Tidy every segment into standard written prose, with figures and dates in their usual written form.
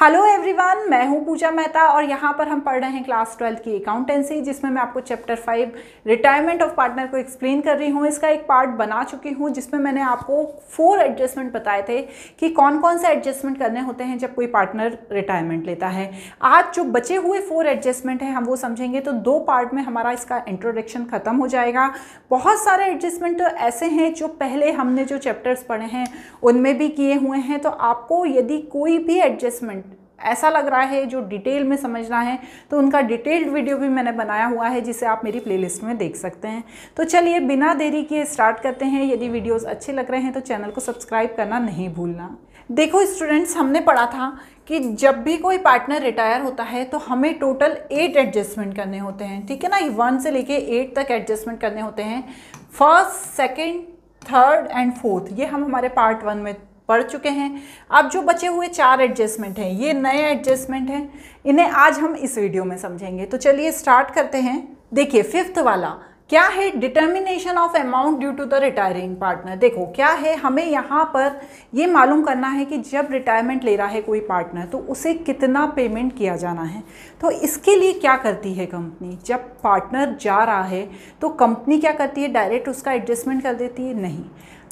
Hello everyone, मैं हूं पूजा मेहता और यहाँ पर हम पढ़ रहे हैं क्लास 12 की अकाउंटेंसी, जिसमें मैं आपको चैप्टर 5 रिटायरमेंट ऑफ पार्टनर को एक्सप्लेन कर रही हूँ। इसका एक पार्ट बना चुकी हूँ जिसमें मैंने आपको 4 एडजस्टमेंट बताए थे कि कौन कौन से एडजस्टमेंट करने होते हैं जब कोई पार्टनर रिटायरमेंट लेता है। आज जो बचे हुए 4 एडजस्टमेंट हैं हम वो समझेंगे, तो 2 पार्ट में हमारा इसका इंट्रोडक्शन खत्म हो जाएगा। बहुत सारे एडजस्टमेंट तो ऐसे हैं जो पहले हमने जो चैप्टर्स पढ़े हैं उनमें भी किए हुए हैं, तो आपको यदि कोई भी एडजस्टमेंट ऐसा लग रहा है जो डिटेल में समझना है तो उनका डिटेल्ड वीडियो भी मैंने बनाया हुआ है जिसे आप मेरी प्लेलिस्ट में देख सकते हैं। तो चलिए बिना देरी किए स्टार्ट करते हैं। यदि वीडियोस अच्छे लग रहे हैं तो चैनल को सब्सक्राइब करना नहीं भूलना। देखो स्टूडेंट्स, हमने पढ़ा था कि जब भी कोई पार्टनर रिटायर होता है तो हमें टोटल 8 एडजस्टमेंट करने होते हैं, ठीक है ना। 1 से लेके 8 तक एडजस्टमेंट करने होते हैं। First, second, third and fourth, ये हम हमारे पार्ट 1 में पढ़ चुके हैं। अब जो बचे हुए 4 एडजस्टमेंट हैं ये नए एडजस्टमेंट हैं, इन्हें आज हम इस वीडियो में समझेंगे। तो चलिए स्टार्ट करते हैं। देखिए 5th वाला क्या है, determination of amount due to the retiring partner. देखो क्या है, हमें यहाँ पर ये मालूम करना है कि जब रिटायरमेंट ले रहा है कोई पार्टनर तो उसे कितना पेमेंट किया जाना है। तो इसके लिए क्या करती है कंपनी, जब पार्टनर जा रहा है तो कंपनी क्या करती है, डायरेक्ट उसका एडजस्टमेंट कर देती है? नहीं,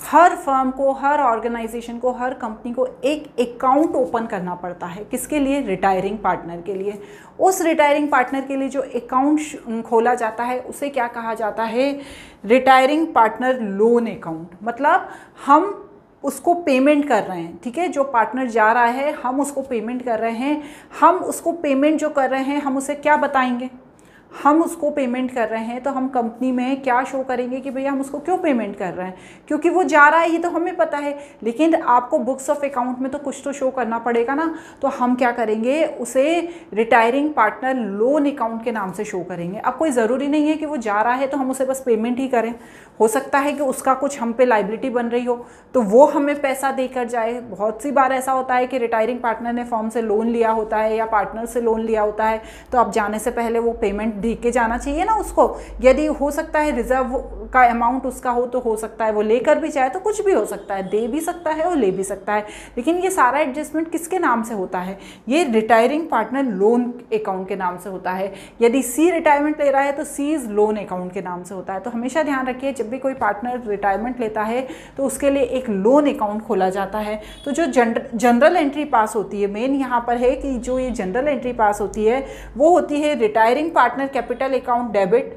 हर फर्म को, हर ऑर्गेनाइजेशन को, हर कंपनी को एक अकाउंट ओपन करना पड़ता है। किसके लिए? रिटायरिंग पार्टनर के लिए। उस रिटायरिंग पार्टनर के लिए जो अकाउंट खोला जाता है उसे क्या कहा जाता है? Retiring partner loan account. मतलब हम उसको पेमेंट कर रहे हैं, ठीक है। जो पार्टनर जा रहा है हम उसको पेमेंट कर रहे हैं। हम उसको पेमेंट जो कर रहे हैं हम उसे क्या बताएंगे? हम उसको पेमेंट कर रहे हैं तो हम कंपनी में क्या शो करेंगे कि भैया हम उसको क्यों पेमेंट कर रहे हैं, क्योंकि वो जा रहा है ये तो हमें पता है, लेकिन आपको बुक्स ऑफ अकाउंट में तो कुछ तो शो करना पड़ेगा ना। तो हम क्या करेंगे, उसे रिटायरिंग पार्टनर लोन अकाउंट के नाम से शो करेंगे। अब कोई ज़रूरी नहीं है कि वो जा रहा है तो हम उसे बस पेमेंट ही करें, हो सकता है कि उसका कुछ हम पे लाइबिलिटी बन रही हो तो वो हमें पैसा देकर जाए। बहुत सी बार ऐसा होता है कि रिटायरिंग पार्टनर ने फर्म से लोन लिया होता है या पार्टनर से लोन लिया होता है, तो अब जाने से पहले वो पेमेंट दे के जाना चाहिए ना उसको। यदि हो सकता है रिजर्व का अमाउंट उसका हो तो हो सकता है वो लेकर भी जाए, तो कुछ भी हो सकता है, दे भी सकता है और ले भी सकता है। लेकिन ये सारा एडजस्टमेंट किसके नाम से होता है? ये रिटायरिंग पार्टनर लोन अकाउंट के नाम से होता है। यदि सी रिटायरमेंट ले रहा है तो सीज लोन अकाउंट के नाम से होता है। तो हमेशा ध्यान रखिए, जब भी कोई पार्टनर रिटायरमेंट लेता है तो उसके लिए एक लोन अकाउंट खोला जाता है। तो जो जनरल एंट्री पास होती है, मेन यहाँ पर है कि जो ये जनरल एंट्री पास होती है वो होती है retiring partner capital account debit,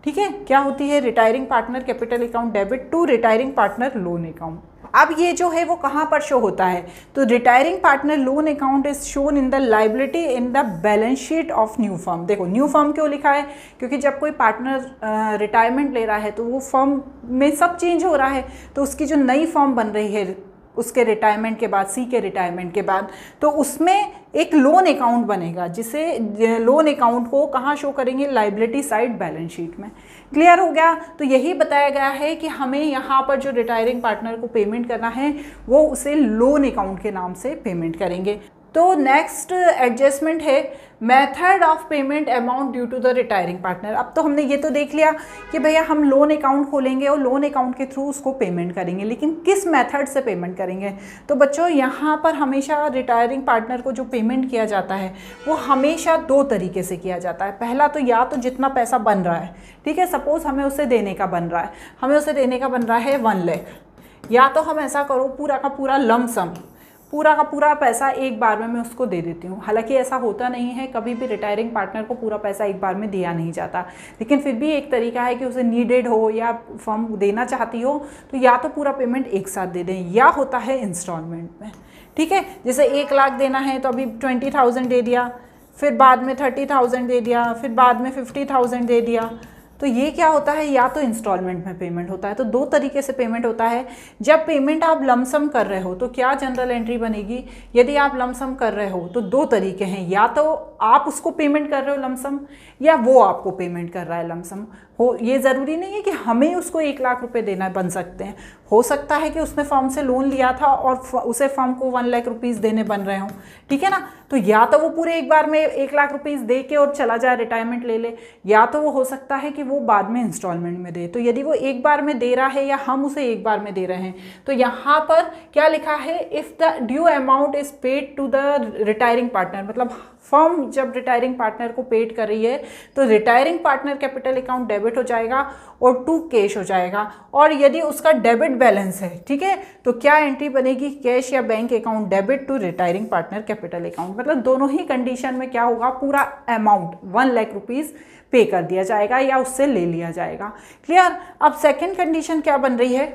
ठीक है। क्या होती है? Retiring partner capital account debit to retiring partner loan account. अब ये जो है वो कहाँ पर शो होता है? तो retiring partner loan account is shown in the liability in the balance sheet of new firm. देखो न्यू फर्म क्यों लिखा है? क्योंकि जब कोई पार्टनर रिटायरमेंट ले रहा है तो वो फर्म में सब चेंज हो रहा है, तो उसकी जो नई फर्म बन रही है उसके रिटायरमेंट के बाद, सी के रिटायरमेंट के बाद, तो उसमें एक लोन अकाउंट बनेगा, जिसे लोन अकाउंट को कहाँ शो करेंगे? लाइबिलिटी साइड बैलेंस शीट में। क्लियर हो गया? तो यही बताया गया है कि हमें यहाँ पर जो रिटायरिंग पार्टनर को पेमेंट करना है वो उसे लोन अकाउंट के नाम से पेमेंट करेंगे। तो नेक्स्ट एडजस्टमेंट है method of payment amount due to the retiring partner. अब तो हमने ये तो देख लिया कि भैया हम लोन अकाउंट खोलेंगे और लोन अकाउंट के थ्रू उसको पेमेंट करेंगे, लेकिन किस मेथड से पेमेंट करेंगे? तो बच्चों यहाँ पर हमेशा रिटायरिंग पार्टनर को जो पेमेंट किया जाता है वो हमेशा 2 तरीके से किया जाता है। पहला तो या तो जितना पैसा बन रहा है, ठीक है, सपोज हमें उसे देने का बन रहा है, हमें उसे देने का बन रहा है 1 लाख, या तो हम ऐसा करो पूरा का पूरा लमसम, पूरा का पूरा पैसा एक बार में मैं उसको दे देती हूँ। हालांकि ऐसा होता नहीं है, कभी भी रिटायरिंग पार्टनर को पूरा पैसा एक बार में दिया नहीं जाता, लेकिन फिर भी एक तरीका है कि उसे नीडेड हो या फर्म देना चाहती हो तो या तो पूरा पेमेंट एक साथ दे दें या होता है इंस्टॉलमेंट में, ठीक है। जैसे 1 लाख देना है तो अभी 20,000 दे दिया, फिर बाद में 30,000 दे दिया, फिर बाद में 50,000 दे दिया। तो ये क्या होता है? या तो इंस्टॉलमेंट में पेमेंट होता है। तो 2 तरीके से पेमेंट होता है। जब पेमेंट आप लमसम कर रहे हो तो क्या जनरल एंट्री बनेगी? यदि आप लमसम कर रहे हो तो 2 तरीके हैं, या तो आप उसको पेमेंट कर रहे हो लमसम या वो आपको पेमेंट कर रहा है लमसम, हो ये ज़रूरी नहीं है कि हमें उसको 1 लाख रुपए देना बन सकते हैं। हो सकता है कि उसने फर्म से लोन लिया था और उसे फर्म को 1 लाख रुपीज़ देने बन रहे हों, ठीक है ना। तो या तो वो पूरे एक बार में 1 लाख रुपीज़ दे के और चला जाए, रिटायरमेंट ले ले, या तो वो हो सकता है कि वो बाद में इंस्टॉलमेंट में दे। तो यदि वो एक बार में दे रहा है या हम उसे एक बार में दे रहे हैं, तो यहाँ पर क्या लिखा है, if the due amount is paid to the retiring partner, मतलब फर्म जब रिटायरिंग पार्टनर को पेड कर रही है तो retiring partner capital account debit हो जाएगा और टू कैश हो जाएगा। और यदि उसका डेबिट बैलेंस है, ठीक है, तो क्या एंट्री बनेगी, कैश या bank account debit to retiring partner capital account. मतलब दोनों ही कंडीशन में क्या होगा, पूरा अमाउंट 1 लाख रुपीज़ पे कर दिया जाएगा या उससे ले लिया जाएगा। क्लियर। अब सेकेंड कंडीशन क्या बन रही है,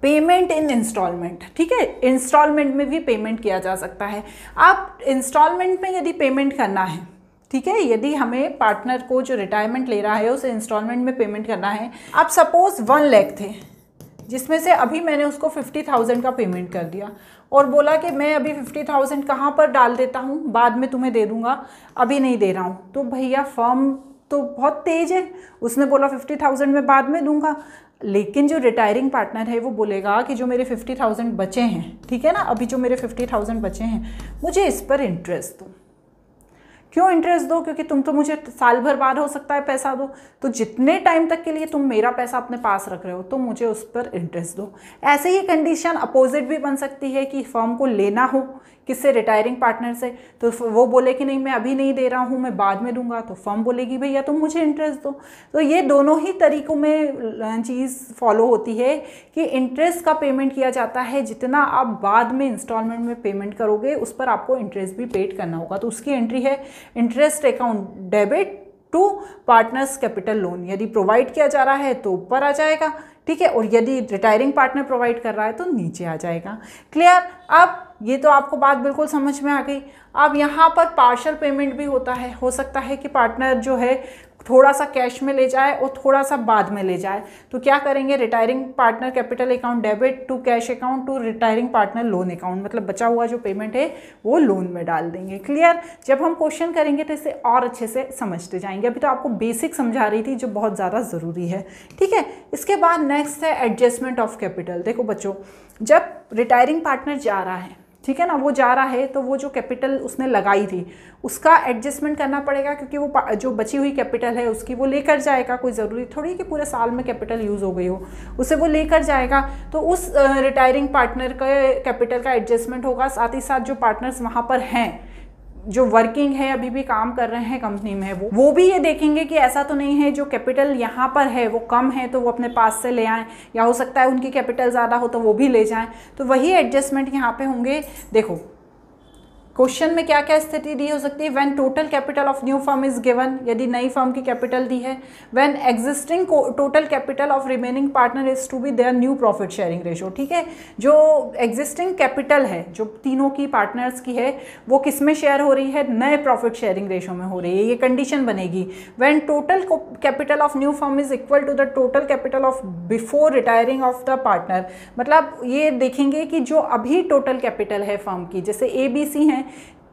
पेमेंट इन इंस्टॉलमेंट, ठीक है, इंस्टॉलमेंट में भी पेमेंट किया जा सकता है। आप इंस्टॉलमेंट में यदि पेमेंट करना है, ठीक है, यदि हमें पार्टनर को जो रिटायरमेंट ले रहा है उसे इंस्टॉलमेंट में पेमेंट करना है, आप सपोज 1 लाख थे जिसमें से अभी मैंने उसको 50,000 का पेमेंट कर दिया और बोला कि मैं अभी 50,000 कहाँ पर डाल देता हूँ, बाद में तुम्हें दे दूँगा, अभी नहीं दे रहा हूँ। तो भैया फर्म तो बहुत तेज है, उसने बोला 50,000 में बाद में दूंगा, लेकिन जो रिटायरिंग पार्टनर है वो बोलेगा कि जो मेरे 50,000 बचे हैं, ठीक है ना, अभी जो मेरे 50,000 बचे हैं मुझे इस पर इंटरेस्ट दो। क्यों इंटरेस्ट दो, क्योंकि तुम तो मुझे साल भर बाद हो सकता है पैसा दो, तो जितने टाइम तक के लिए तुम मेरा पैसा अपने पास रख रहे हो तो मुझे उस पर इंटरेस्ट दो। ऐसे ही कंडीशन अपोजिट भी बन सकती है कि फर्म को लेना हो किससे, रिटायरिंग पार्टनर से, तो वो बोले कि नहीं मैं अभी नहीं दे रहा हूँ, मैं बाद में दूंगा, तो फर्म बोलेगी भैया तुम मुझे इंटरेस्ट दो। तो ये दोनों ही तरीक़ों में चीज़ फॉलो होती है कि इंटरेस्ट का पेमेंट किया जाता है, जितना आप बाद में इंस्टॉलमेंट में पेमेंट करोगे उस पर आपको इंटरेस्ट भी पेड करना होगा। तो उसकी एंट्री है interest account debit to partners capital loan. यदि प्रोवाइड किया जा रहा है तो ऊपर आ जाएगा, ठीक है, और यदि रिटायरिंग पार्टनर प्रोवाइड कर रहा है तो नीचे आ जाएगा। क्लियर। अब ये तो आपको बात बिल्कुल समझ में आ गई। अब यहाँ पर पार्शियल पेमेंट भी होता है, हो सकता है कि पार्टनर जो है थोड़ा सा कैश में ले जाए और थोड़ा सा बाद में ले जाए, तो क्या करेंगे, retiring partner capital account debit to cash account to retiring partner loan account, मतलब बचा हुआ जो पेमेंट है वो लोन में डाल देंगे। क्लियर। जब हम क्वेश्चन करेंगे तो इसे और अच्छे से समझते जाएंगे। अभी तो आपको बेसिक समझा रही थी जो बहुत ज़्यादा ज़रूरी है, ठीक है। इसके बाद नेक्स्ट है एडजस्टमेंट ऑफ कैपिटल। देखो बच्चों, जब रिटायरिंग पार्टनर जा रहा है, ठीक है ना, वो जा रहा है तो वो जो कैपिटल उसने लगाई थी उसका एडजस्टमेट करना पड़ेगा, क्योंकि वो जो बची हुई कैपिटल है उसकी वो लेकर जाएगा। कोई ज़रूरी थोड़ी कि पूरे साल में कैपिटल यूज़ हो गई हो, उसे वो लेकर जाएगा। तो उस रिटायरिंग पार्टनर के कैपिटल का एडजस्टमेंट होगा। साथ ही साथ जो पार्टनर्स वहाँ पर हैं, जो वर्किंग है, अभी भी काम कर रहे हैं कंपनी में, वो भी ये देखेंगे कि ऐसा तो नहीं है जो कैपिटल यहाँ पर है वो कम है तो वो अपने पास से ले आएँ, या हो सकता है उनकी कैपिटल ज़्यादा हो तो वो भी ले जाएं। तो वही एडजस्टमेंट यहाँ पे होंगे। देखो क्वेश्चन में क्या क्या स्थिति दी हो सकती है, when total capital of new firm is given, यदि नई फर्म की कैपिटल दी है, when existing total capital of remaining partner is to be their new profit sharing ratio, ठीक है, जो एग्जिस्टिंग कैपिटल है जो तीनों की पार्टनर्स की है वो किस में शेयर हो रही है, नए प्रॉफिट शेयरिंग रेशो में हो रही है, ये कंडीशन बनेगी। When total capital of new firm is equal to the total capital of before retiring of the partner, मतलब ये देखेंगे कि जो अभी टोटल कैपिटल है फर्म की, जैसे ABC हैं,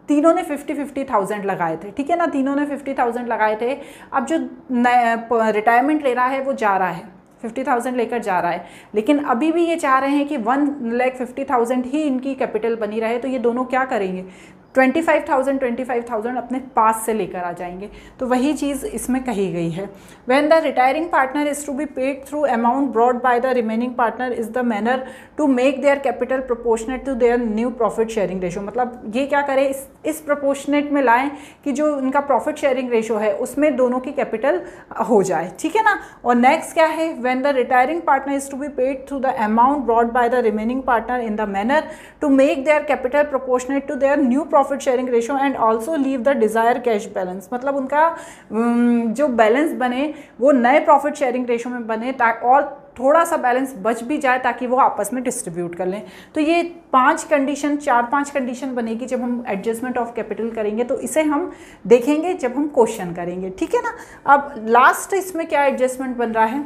तीनों ने 50,000 लगाए थे, ठीक है ना, तीनों ने 50,000 लगाए थे। अब जो रिटायरमेंट ले रहा है वो जा रहा है, 50,000 लेकर जा रहा है, लेकिन अभी भी ये चाह रहे हैं कि 1,50,000 ही इनकी कैपिटल बनी रहे। तो ये दोनों क्या करेंगे, 25,000 अपने पास से लेकर आ जाएंगे। तो वही चीज़ इसमें कही गई है। When the retiring partner is to be paid through amount brought by the remaining partner is the manner to make their capital proportionate to their new profit sharing ratio, मतलब ये क्या करें, इस प्रोपोर्शनेट में लाएं कि जो इनका प्रॉफिट शेयरिंग रेशो है उसमें दोनों की कैपिटल हो जाए, ठीक है ना। और नेक्स्ट क्या है, when the retiring partner is to be paid through the amount brought by the remaining partner in the manner to make their capital proportionate to their new profit sharing ratio and also leave the desire cash balance, मतलब उनका जो balance बने वो नए profit sharing ratio में बने और थोड़ा सा बैलेंस बच भी जाए ताकि वो आपस में डिस्ट्रीब्यूट कर लें। तो ये 4-5 कंडीशन बनेगी जब हम एडजस्टमेंट ऑफ कैपिटल करेंगे। तो इसे हम देखेंगे जब हम क्वेश्चन करेंगे, ठीक है ना। अब लास्ट इसमें क्या एडजस्टमेंट बन रहा है,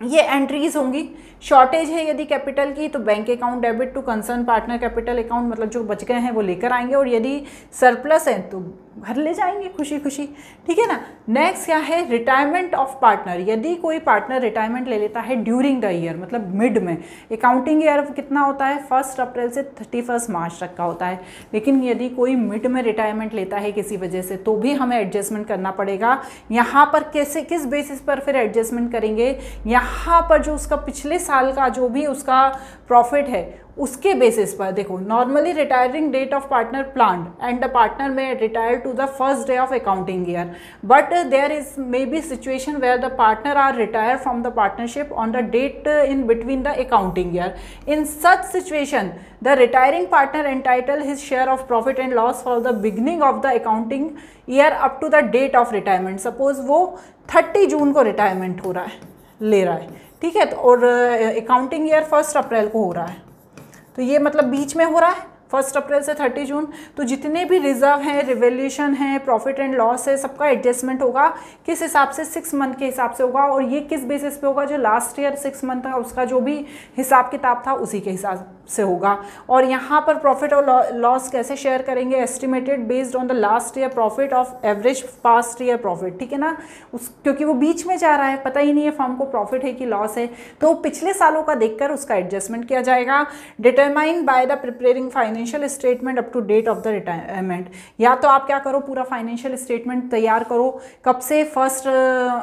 ये एंट्रीज होंगी। शॉर्टेज है यदि कैपिटल की तो bank account debit to concern partner capital account, मतलब जो बच गए हैं वो लेकर आएंगे, और यदि सरप्लस है तो घर ले जाएंगे खुशी खुशी, ठीक है ना। नेक्स्ट क्या है, रिटायरमेंट ऑफ पार्टनर। यदि कोई पार्टनर रिटायरमेंट ले लेता है ड्यूरिंग द ईयर, मतलब मिड में, अकाउंटिंग ईयर कितना होता है 1 अप्रैल से 31 मार्च तक का होता है, लेकिन यदि कोई मिड में रिटायरमेंट लेता है किसी वजह से तो भी हमें एडजस्टमेंट करना पड़ेगा। यहाँ पर कैसे, किस बेसिस पर फिर एडजस्टमेंट करेंगे, यहाँ पर जो उसका पिछले साल का जो भी उसका प्रॉफिट है उसके बेसिस पर। देखो, normally retiring date of partner planned and the partner में retire to the first day of accounting year, but there is may be situation where the partner are retire from the partnership on the date in between the accounting year. In such situation the retiring partner entitle his share of profit and loss for the beginning of the accounting year up to the date of retirement. Suppose वो 30 जून को retirement हो रहा है, ले रहा है, ठीक है, तो और अकाउंटिंग ईयर 1 अप्रैल को हो रहा है, तो ये मतलब बीच में हो रहा है 1 अप्रैल से 30 जून। तो जितने भी रिजर्व हैं, रिवैल्यूएशन है, प्रॉफिट एंड लॉस है, सबका एडजस्टमेंट होगा किस हिसाब से, 6 मंथ के हिसाब से होगा। और ये किस बेसिस पे होगा, जो लास्ट ईयर 6 मंथ था उसका जो भी हिसाब किताब था उसी के हिसाब से होगा। और यहाँ पर प्रॉफिट और लॉस कैसे शेयर करेंगे, estimated based on the last year profit of average past year profit, ठीक है ना। क्योंकि वो बीच में जा रहा है, पता ही नहीं है फर्म को प्रॉफिट है कि लॉस है, तो पिछले सालों का देखकर उसका एडजस्टमेंट किया जाएगा। Determine by the preparing financial statement up to date of the retirement. या तो आप क्या करो, पूरा फाइनेंशियल स्टेटमेंट तैयार करो, कब से 1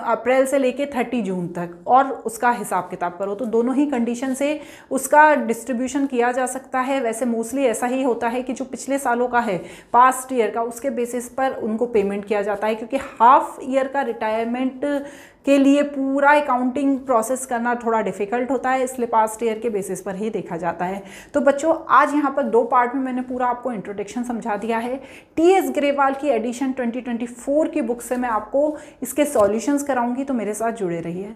अप्रैल से लेके 30 जून तक, और उसका हिसाब किताब करो। तो दोनों ही कंडीशन से उसका डिस्ट्रीब्यूशन किया जा सकता है। वैसे मोस्टली ऐसा ही होता है कि जो पिछले सालों का है, पास्ट ईयर का, उसके बेसिस पर उनको पेमेंट किया जाता है, क्योंकि हाफ ईयर का रिटायरमेंट के लिए पूरा अकाउंटिंग प्रोसेस करना थोड़ा डिफिकल्ट होता है, इसलिए पास्ट ईयर के बेसिस पर ही देखा जाता है। तो बच्चों, आज यहाँ पर 2 पार्ट में मैंने पूरा आपको इंट्रोडक्शन समझा दिया है। TS ग्रेवाल की एडिशन 2024 की बुक से मैं आपको इसके सॉल्यूशंस कराऊंगी, तो मेरे साथ जुड़े रहिए।